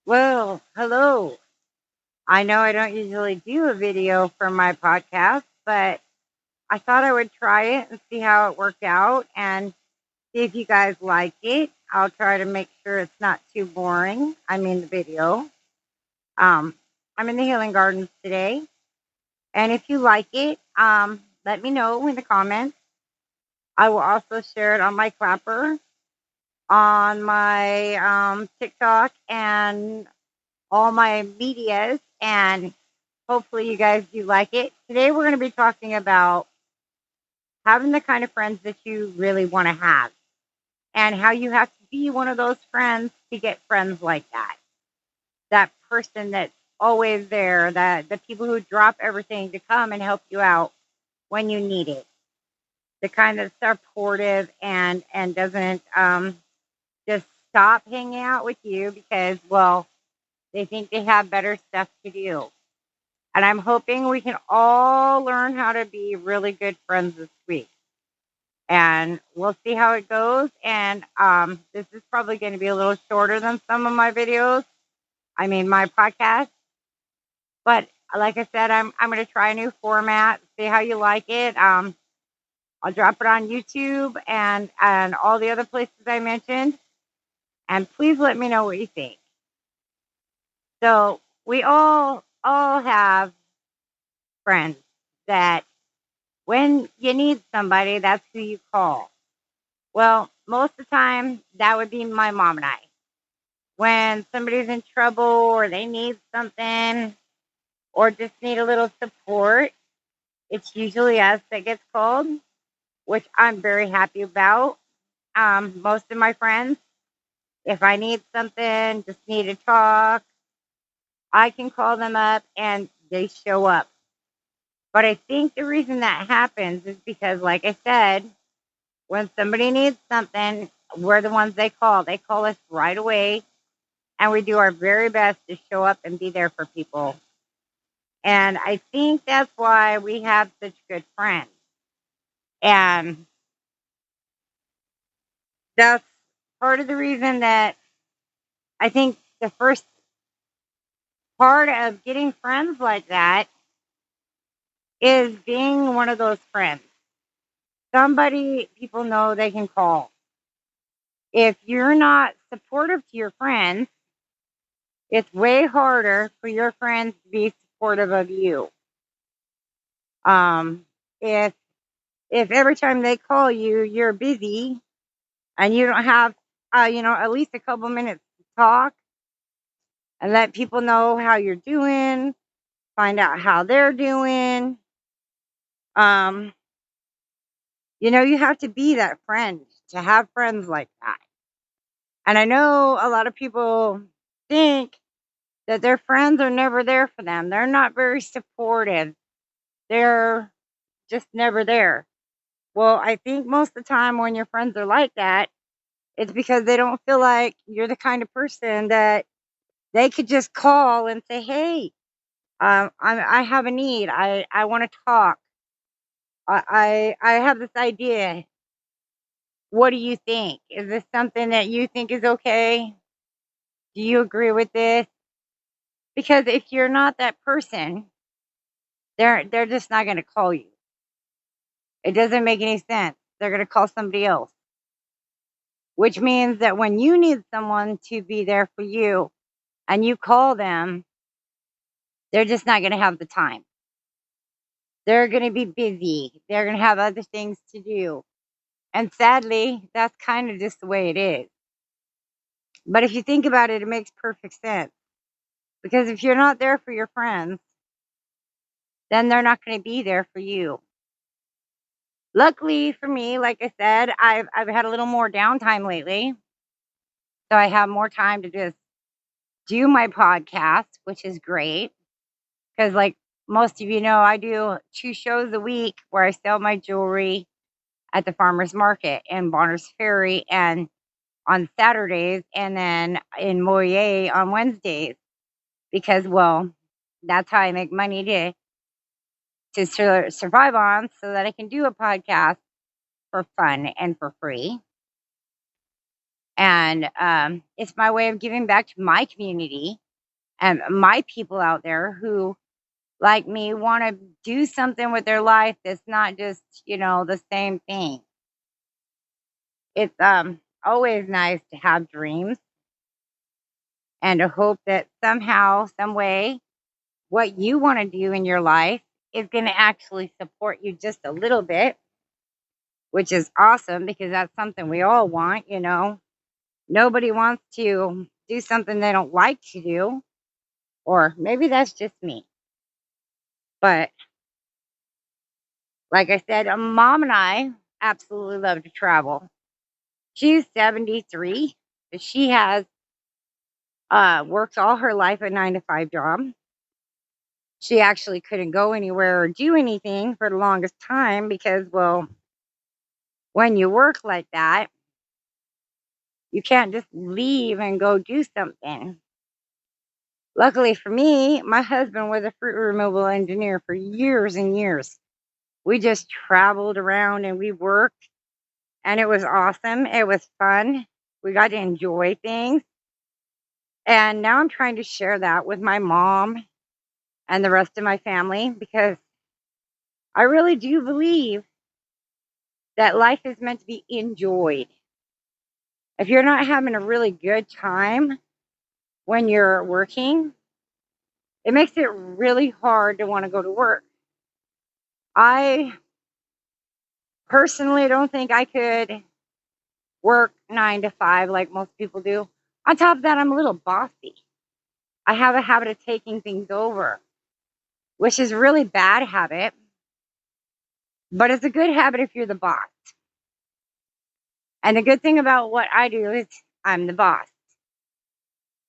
Well, hello. I know I don't usually do a video for my podcast, but I thought I would try it and see how it worked out and see if you guys like it. I'll try to make sure it's not too boring. I mean, the video. Um, I'm in the Healing Gardens today, and if you like it, let me know in the comments. I will also share it on my Clapper, on my TikTok, and all my medias, and hopefully you guys do like it. Today we're going to be talking about having the kind of friends that you really want to have and how you have to be one of those friends to get friends like that. That person that's always there, that the people who drop everything to come and help you out when you need it. The kind that's supportive and doesn't just stop hanging out with you because, well, they think they have better stuff to do. And I'm hoping we can all learn how to be really good friends this week. And we'll see how it goes. And this is probably going to be a little shorter than some of my videos. I mean, my podcast. But like I said, I'm going to try a new format, see how you like it. I'll drop it on YouTube and all the other places I mentioned. And please let me know what you think. So we all have friends that when you need somebody, that's who you call. Well, most of the time, that would be my mom and I. When somebody's in trouble or they need something or just need a little support, it's usually us that gets called, which I'm very happy about. Most of my friends, if I need something, just need to talk, I can call them up and they show up. But I think the reason that happens is because, like I said, when somebody needs something, we're the ones they call. They call us right away, and we do our very best to show up and be there for people. And I think that's why we have such good friends. And that's part of the reason that I think the first part of getting friends like that is being one of those friends. Somebody people know they can call. If you're not supportive to your friends, it's way harder for your friends to be supportive of you. Um, if if every time they call you, you're busy and you don't have, at least a couple minutes to talk and let people know how you're doing, find out how they're doing. Um, you have to be that friend to have friends like that. And I know a lot of people think that their friends are never there for them. They're not very supportive. They're just never there. Well, I think most of the time when your friends are like that, it's because they don't feel like you're the kind of person that they could just call and say, "Hey, I have a need. I want to talk. I have this idea. What do you think? Is this something that you think is okay? Do you agree with this?" Because if you're not that person, they're just not going to call you. It doesn't make any sense. They're going to call somebody else, which means that when you need someone to be there for you and you call them, they're just not going to have the time. They're going to be busy. They're going to have other things to do. And sadly, that's kind of just the way it is. But if you think about it, it makes perfect sense. Because if you're not there for your friends, then they're not going to be there for you. Luckily for me, like I said, I've had a little more downtime lately. So I have more time to just do my podcast, which is great. Because, like most of you know, I do 2 shows a week where I sell my jewelry at the farmer's market in Bonners Ferry and on Saturdays, and then in Moyer on Wednesdays. Because, well, that's how I make money to survive on, so that I can do a podcast for fun and for free. And it's my way of giving back to my community and my people out there who, like me, want to do something with their life that's not just, the same thing. It's always nice to have dreams and to hope that somehow, some way, what you want to do in your life is going to actually support you just a little bit, which is awesome because that's something we all want. Nobody wants to do something they don't like to do, or maybe that's just me. But like I said, mom and I absolutely love to travel. She's 73. But she has worked all her life a 9 to 5 job. She actually couldn't go anywhere or do anything for the longest time because, well, when you work like that, you can't just leave and go do something. Luckily for me, my husband was a fruit removal engineer for years and years. We just traveled around and we worked, and it was awesome. It was fun. We got to enjoy things. And now I'm trying to share that with my mom and the rest of my family because I really do believe that life is meant to be enjoyed. If you're not having a really good time when you're working, it makes it really hard to want to go to work. I personally don't think I could work 9 to 5 like most people do. On top of that, I'm a little bossy. I have a habit of taking things over, which is a really bad habit, but it's a good habit if you're the boss. And the good thing about what I do is I'm the boss.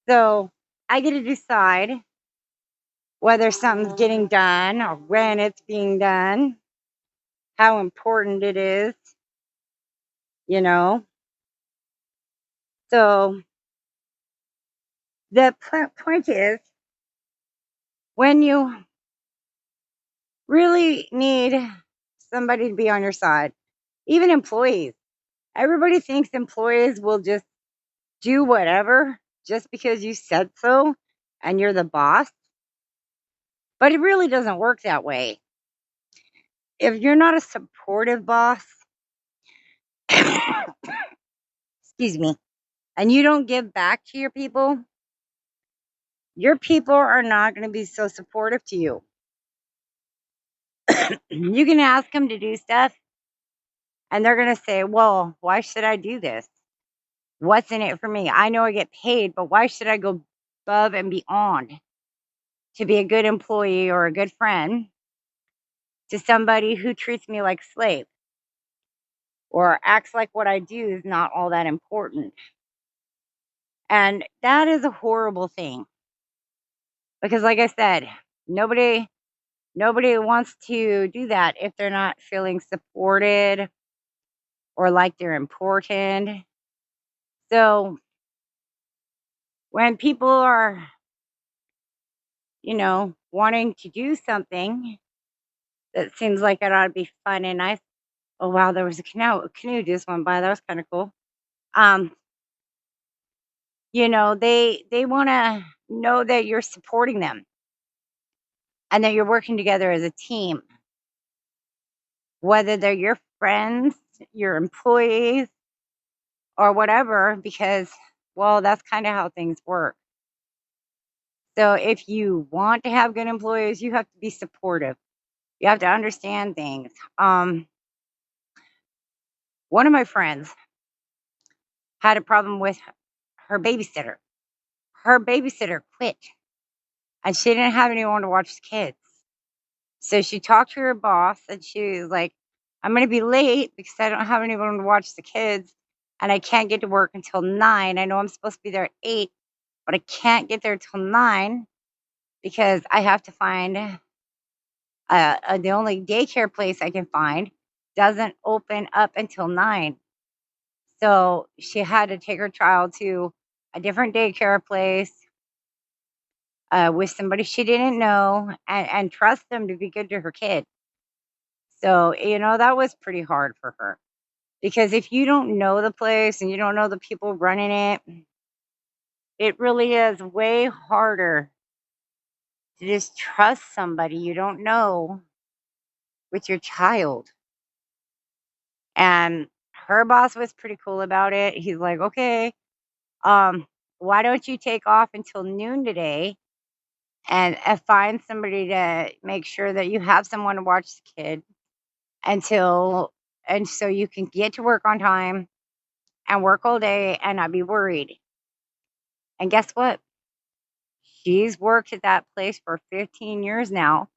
So I get to decide whether something's getting done or when it's being done, how important it is, you know. So the point is, when you really need somebody to be on your side, even employees, everybody thinks employees will just do whatever just because you said so and you're the boss. But it really doesn't work that way. If you're not a supportive boss, excuse me, and you don't give back to your people are not going to be so supportive to you. You can ask them to do stuff, and they're going to say, well, why should I do this? What's in it for me? I know I get paid, but why should I go above and beyond to be a good employee or a good friend to somebody who treats me like a slave or acts like what I do is not all that important? And that is a horrible thing because, like I said, nobody wants to do that if they're not feeling supported or like they're important. So when people are, wanting to do something that seems like it ought to be fun and nice. Oh wow, there was a canoe just went by. That was kind of cool. Um, they want to know that you're supporting them and that you're working together as a team, whether they're your friends, your employees, or whatever, because, well, that's kind of how things work. So if you want to have good employees, you have to be supportive. You have to understand things. One of my friends had a problem with her babysitter. Her babysitter quit and she didn't have anyone to watch the kids. So she talked to her boss and she was like, I'm going to be late because I don't have anyone to watch the kids and I can't get to work until 9. I know I'm supposed to be there at 8, but I can't get there till 9 because I have to find the only daycare place I can find doesn't open up until 9. So she had to take her child to a different daycare place with somebody she didn't know and trust them to be good to her kid. So, that was pretty hard for her. Because if you don't know the place and you don't know the people running it, it really is way harder to just trust somebody you don't know with your child. And her boss was pretty cool about it. He's like, okay, um, why don't you take off until noon today and find somebody to make sure that you have someone to watch the kid until, and so you can get to work on time and work all day and not be worried. And guess what? She's worked at that place for 15 years now.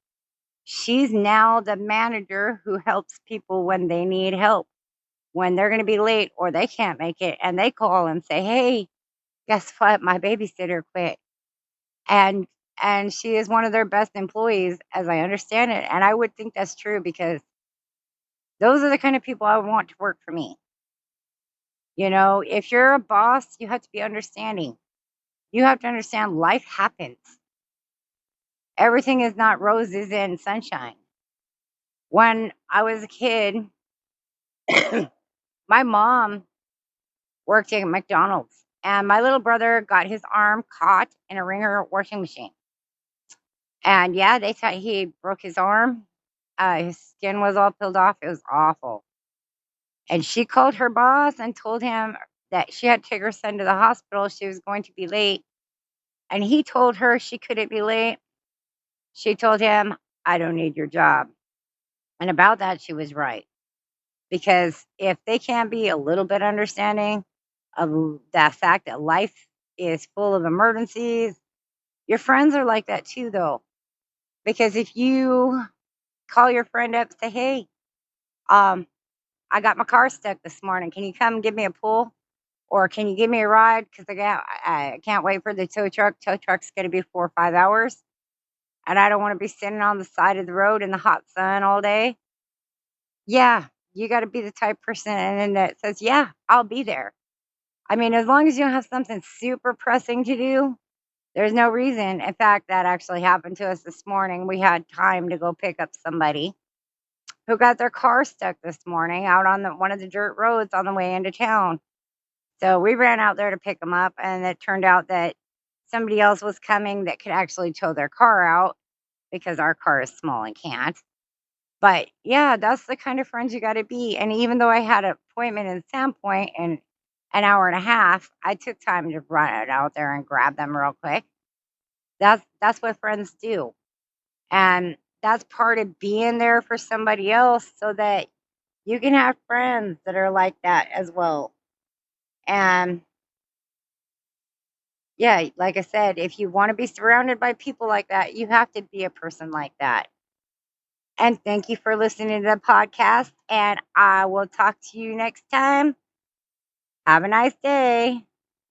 She's now the manager who helps people when they need help, when they're going to be late or they can't make it. And they call and say, hey, guess what? My babysitter quit. And and she is one of their best employees, as I understand it. And I would think that's true because those are the kind of people I want to work for me. You know, if you're a boss, you have to be understanding. You have to understand life happens. Everything is not roses and sunshine. When I was a kid, my mom worked at McDonald's, and my little brother got his arm caught in a wringer washing machine. And yeah, they thought he broke his arm. His skin was all peeled off. It was awful. And she called her boss and told him that she had to take her son to the hospital. She was going to be late. And he told her she couldn't be late. She told him, I don't need your job. And about that, she was right. Because if they can't be a little bit understanding of the fact that life is full of emergencies, your friends are like that too, though. Because if you call your friend up, say, hey, um, I got my car stuck this morning. Can you come give me a pull? Or can you give me a ride? Because I can't wait for the tow truck. Tow truck's going to be 4 or 5 hours. And I don't want to be sitting on the side of the road in the hot sun all day. Yeah, you got to be the type person and that says, yeah, I'll be there. I mean, as long as you don't have something super pressing to do, there's no reason. In fact, that actually happened to us this morning. We had time to go pick up somebody who got their car stuck this morning out on one of the dirt roads on the way into town. So we ran out there to pick them up, and it turned out that somebody else was coming that could actually tow their car out because our car is small and can't. But yeah, that's the kind of friends you got to be. And even though I had an appointment in Sandpoint in an hour and a half, I took time to run it out there and grab them real quick. That's what friends do. And that's part of being there for somebody else so that you can have friends that are like that as well. And yeah, like I said, if you want to be surrounded by people like that, you have to be a person like that. And thank you for listening to the podcast. And I will talk to you next time. Have a nice day.